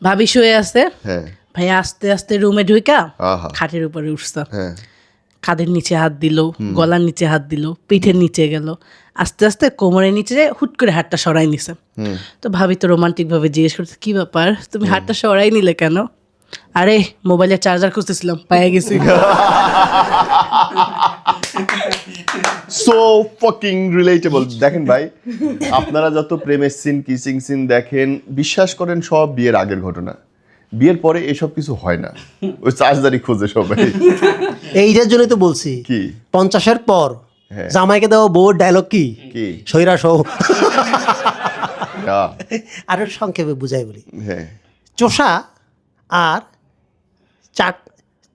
ভাবি শুয়ে আছে, হ্যাঁ ভাই আস্তে আস্তে রুমে ঢুইকা আহা খাটের উপরে উঠছে, হ্যাঁ কাঁধের নিচে হাত দিল, গলার নিচে হাত দিল, পিঠের নিচে গেল, আস্তে আস্তে কোমরের নিচে যায়, হুট করে হাতটা সরাই নিছে। তো ভাবি তো রোমান্টিক ভাবে জিজ্ঞেস করছে, কি ব্যাপার, তুমি হাতটা সরাই নিলে কেন? আরে মোবাইলের চার্জার খুঁজতেছিলাম, পাইয়া গেছি। So fucking relatable. দেখেন ভাই, আপনারা যত প্রেমের সিন, কিসিং সিন দেখেন, বিশ্বাস করেন সব বিয়ের আগের ঘটনা। বিয়ের পরে এসব কিছু হয় না, ওই চার্জারই খোঁজে সবাই। এইটার জন্যই তো বলছি কি 50-এর পর হ্যাঁ। জামাইকে দেওয়া বউর ডায়লগ কি? কি সৈরা সহ। আহ, আরো সংক্ষেপে বুঝাই বলি, হ্যাঁ চোষা আর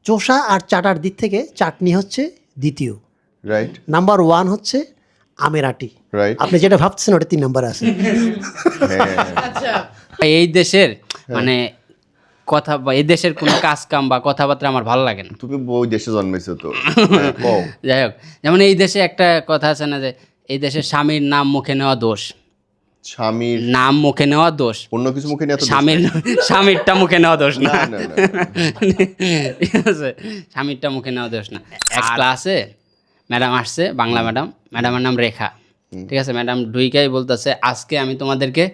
চোষা আর চাটার দিক থেকে চাটনি হচ্ছে দ্বিতীয়, রাইট নাম্বার 1 হচ্ছে আমের আটি। রাইট আপনি যেটা ভাবছেন ওটা 3 নম্বরে আছে। হ্যাঁ আচ্ছা, এই দেশের মানে কথা বা এই দেশের কোনো কাজ কাম বা কথাবার্তা আমার ভালো লাগে না। তুমি ওই দেশে জন্মেছো তো, হ্যাঁ, কও। যাই হোক, যেমন এই দেশে একটা কথা আছে না যে এই দেশে স্বামীর নাম মুখে নেওয়া দোষ, স্বামীর নাম মুখে নেওয়া দোষ, অন্য কিছু মুখে নিয়ে এত দোষ স্বামীর স্বামীরটা মুখে নেওয়া দোষ না। না, না, না, ঠিক আছে, স্বামীরটা মুখে নেওয়া দোষ না। এক ক্লাসে ম্যাডাম আসছে, বাংলা ম্যাডাম, ম্যাডামের নাম রেখা। ঠিক আছে, ম্যাডাম ডুইকাই বলতেছে আজকে আমি তোমাদেরকে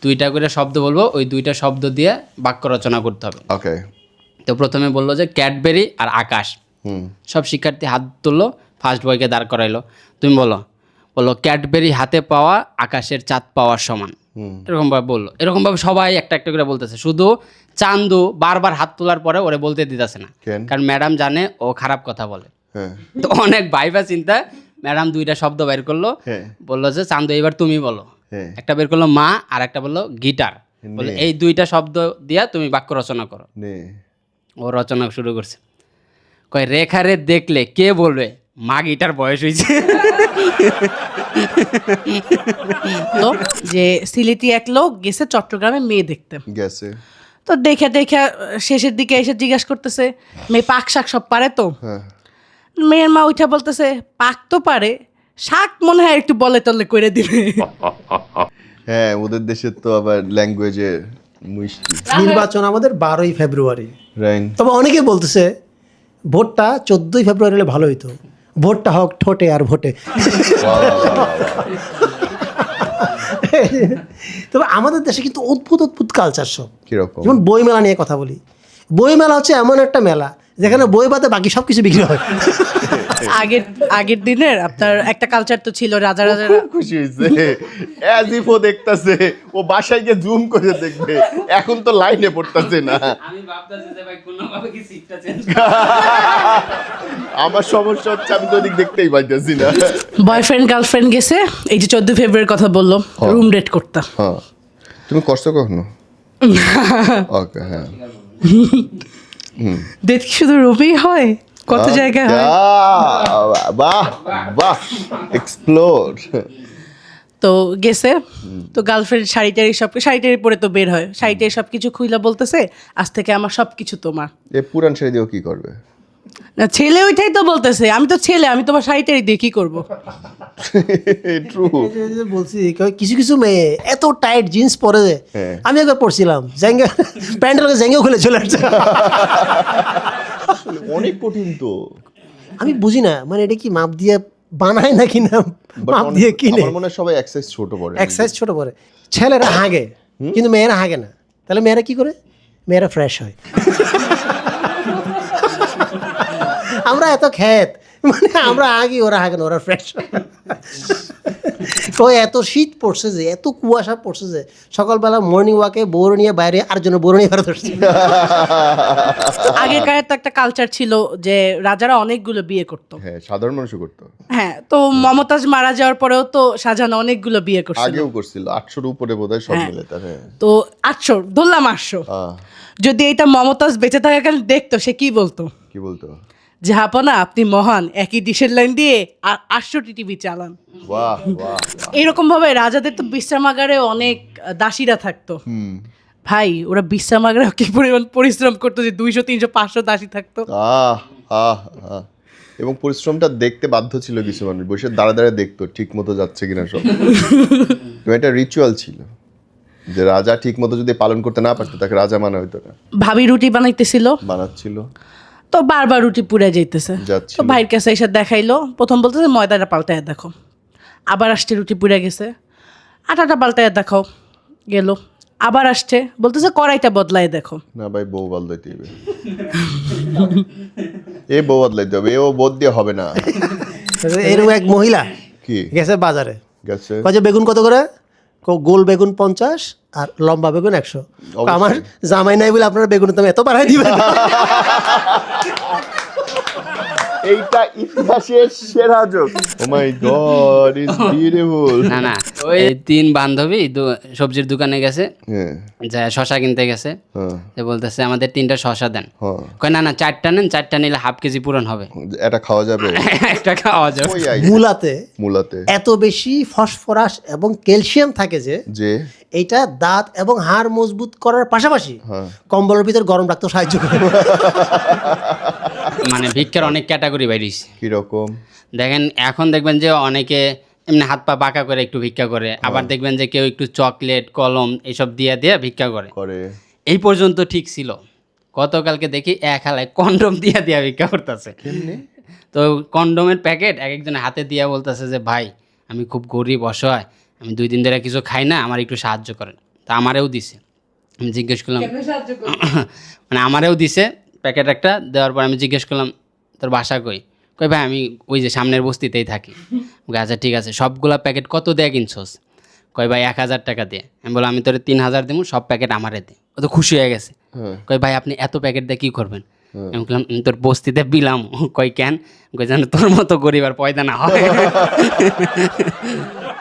2টা করে শব্দ বলবো, ওই 2টা শব্দ দিয়ে বাক্য রচনা করতে হবে। ওকে তো প্রথমে বললো যে ক্যাডবেরি আর আকাশ। সব শিক্ষার্থী হাত তুললো, ফার্স্ট বয়কে দাঁড় করাইলো, তুমি বলো ক্যাডবেরি হাতে পাওয়া আকাশের চাঁদ পাওয়ার সমান। এরকমভাবে বললো, এরকমভাবে সবাই একটা একটা করে বলতেছে, শুধু চান্দু বারবার হাত তোলার পরে ওরে বলতে দিতেছে না, কেন? কারণ ম্যাডাম জানে ও খারাপ কথা বলে। হ্যাঁ তো অনেক ভাইবা চিন্তা ম্যাডাম 2টা শব্দ বের করলো, হ্যাঁ। বললো যে চান্দু এবার তুমি বলো। হ্যাঁ। একটা বের করলো মা আর একটা বললো গিটার, বলে এই 2টা শব্দ দিয়া তুমি বাক্য রচনা করো। নে ও রচনা শুরু করছে, কয় রেখারে দেখলে কে বলবে মা গিটার বয়স হয়েছে। তো যে সিলেটি এক লোক গেছে চট্টগ্রামে মেয়ে দেখতে, গেছে তো দেখে দেখে শেষের দিকে এসে জিজ্ঞাসা করতেছে, মেয়ে পাক শাক সব পারে তো? হ্যাঁ মেয়ের মা উঠা বলতেছে, পাক তো পারে, শাক মনে হয় একটু বলে তলে করে দিবে। হ্যাঁ, ওদের দেশে তো আবার ল্যাঙ্গুয়েজে মিষ্টি। নির্বাচন আমাদের 12ই ফেব্রুয়ারি, রাইট তবে অনেকে বলতেছে ভোটটা 14ই ফেব্রুয়ারি হলে ভালো হইতো, ভোটটা হোক ঠোঁটে আর ভোটে। তবে আমাদের দেশে কিন্তু অদ্ভুত অদ্ভুত কালচার সব। কিরকম? যেমন বইমেলা নিয়ে কথা বলি, বইমেলা হচ্ছে এমন একটা মেলা যেখানে বই বাদে বাকি সব কিছু বিক্রি হয়। আগের দিনের আপনার একটা কালচার তো ছিল, রাজা রাজা খুব খুশি হয়েছে, অ্যাজ ইফ ও দেখতাছে, ও বাসায় গিয়ে জুম করে দেখবে, এখন তো লাইনে পড়তাছে না। আমি ভাবতেছি যে ভাই কোনোভাবে কি সিটটা চেঞ্জ আমার সমস্যা হচ্ছে আমি তো ওদিক দেখতেই পাইতেছি না। বয়ফ্রেন্ড গার্লফ্রেন্ড গেছে, এই যে 14 ফেব্রুয়ারির কথা বললো, রুম ডেট করতে। হ্যাঁ, তুমি করছো কখনো? ওকে, হ্যাঁ। ডেট কি শুধু রুমেই হয়, কত জায়গায় হয়। বাহ বাহ, এক্সপ্লোর। তো গেছে, তো গার্লফ্রেন্ড শাড়ি টাড়ি পরে তো বের হয়, শাড়ি টাড়ি সব কিছু খুইলা বলতেছে, আজ থেকে আমার সব কিছু তোমার। এ পুরান শাড়ি দিয়েও কি করবে? না ছেলে ওইটাই তো বলতেছে, আমি তো ছেলে, আমি তোমার শাড়ি টাড়ি দিয়ে কি করবো? ট্রু। বলছি কিছু কিছু মেয়ে এত টাইট জিন্স পরে যে, হ্যাঁ। আমি একবার পরছিলাম জ্যাঙ্গা প্যান্টের জ্যাঙ্গা খুলে চলে আসছে। অনেক কঠিন তো। আমি বুঝি না, মানে এটা কি মাপ দিয়ে বানায় নাকি না But মাপ দিয়ে কিনে? আমার মনে হয় সবাই এক সাইজ ছোট পড়ে। এক সাইজ ছোট পরে ছেলেরা হাগে, কিন্তু মেয়েরা হাগে না। তাহলে মেয়েরা কি করে? মেয়েরা ফ্রেশ হয়। আমরা এত খ্যাত, মানে আমরা আগে, ওরা হাগে না, ওরা ফ্রেশ হয়। তো এত শীত পড়ছে যে, এত কুয়াশা পড়ছে যে, সকালবেলা মর্নিং ওয়াকে বউর নিয়ে বাইরে আর জন্য বউর নিয়ে ফেরত আসছে। আগেকার তো একটা কালচার ছিল যে রাজারা অনেকগুলো বিয়ে করতো। হ্যাঁ, সাধারণ মানুষও করতো। হ্যাঁ, তো মমতাজ মারা যাওয়ার পরেও তো শাহজাহান অনেকগুলো বিয়ে করছিল। আগেও করছিল 800-র উপরে বোধহয় সব মিলে তার। হ্যাঁ, তো 800 ধরলাম 800, যদি এটা মমতাজ বেঁচে থাকাকালীন দেখতো, সে কি বলতো? কি বলতো? জাহাপনা আপনি মহান, একই ডিশের লাইন দিয়ে 800টি টিভি চালান। বাহ বাহ। এরকম ভাবে রাজাদের তো বিশ্রামাগারে অনেক দাসীরা থাকতো। ভাই ওরা বিশ্রামাগারে কি পরিমাণ পরিশ্রম করতো যে 200 300 500 দাসী থাকতো। আহ আহ আহ। এবং পরিশ্রমটা দেখতে বাধ্য ছিল কিছু মানুষ, বসে দাঁড়া দাঁড়া দেখতো ঠিক মতো যাচ্ছে কিনা সব। তো এটা রিচুয়াল ছিল। যে রাজা ঠিক মতো যদি পালন করতে না পারতো তাকে রাজা মানা হইতো না। ভাবি রুটি বানাইতেছিল, বানাচ্ছিল, তো বারবার রুটি পুড়ে যাইতেছে। যাচ্ছিল। তো ভাইয়ের কাছে এসে দেখাইলো, প্রথম বলতেছে ময়দাটা পাল্টায় দেখো, আবার আসছে রুটি পুড়ে গেছে, আটাটা পাল্টায় দেখাও, গেল, আবার আসছে বলতেছে কড়াইটা বদলায় দেখো। না ভাই, বউ বদলাইতে হবে। এ বউ বদলাইতে হবে, ও বোধ দিয়ে হবে না। এরকম এক মহিলা কি গেছে বাজারে, গেছে? কয় যে বেগুন কত করে? গোল বেগুন 50 আর লম্বা বেগুন 100। আমার জামাই নাই বলে আপনারা বেগুনের দাম এত বাড়াই দিবেন? এইটা ইতিহাসের সেরা যোগ। ও মাই গড, ইজ বিউটিফুল। না না, ওই 3 বান্ধবী সবজির দোকানে গেছে, হ্যাঁ যা শশা কিনতে গেছে, হ্যাঁ সে বলতেছে আমাদের 3টা শশা দেন। হ্যাঁ। কয় না না, 4টা নেন, 4টা নিলে হাফ কেজি পূরণ হবে। এটা খাওয়া যাবে? একটা খাওয়া যাবে। ওই আই মূলাতে এত বেশি ফসফরাস এবং ক্যালসিয়াম থাকে যে যে এইটা দাঁত এবং হাড় মজবুত করার পাশাপাশি হ্যাঁ। কম্বলের ভিতর গরম রাখতে সাহায্য করে। মানে ভিক্ষার অনেক ক্যাটাগরি বাইরিস। কিরকম? দেখেন এখন দেখবেন যে অনেকে এমনি হাত পা বাঁকা করে একটু ভিক্ষা করে, আবার দেখবেন যে কেউ একটু চকলেট কলম এইসব দিয়ে দিয়ে ভিক্ষা করে। করে এই পর্যন্ত ঠিক ছিল, গতকালকে দেখি এক হালায় কন্ডম দিয়ে দিয়া ভিক্ষা করতেছে। তো কন্ডমের প্যাকেট এক একজনের হাতে দিয়া বলতেছে যে ভাই আমি খুব গরিব অসহায়, আমি 2 দিন ধরে কিছু খাই না, আমার একটু সাহায্য করেন। তা আমারেও দিছে। আমি জিজ্ঞেস করলাম, মানে আমারেও দিছে প্যাকেট একটা, দেওয়ার পর আমি জিজ্ঞেস করলাম তোর বাসা কই? কই ভাই আমি ওই যে সামনের বস্তিতেই থাকি। আচ্ছা ঠিক আছে, সবগুলা প্যাকেট কত দেয়া কিনছোস? কয় ভাই 1000 টাকা দিয়ে। আমি বললাম আমি তোর 3000 দেবো, সব প্যাকেট আমারে দে। ও তো খুশি হয়ে গেছে। কয় ভাই আপনি এত প্যাকেট দিয়ে কী করবেন? আমি বললাম তোর বস্তিতে বিলাম। কয় কেন? কই যেন তোর মতো গরিব আর পয়দা না হয়।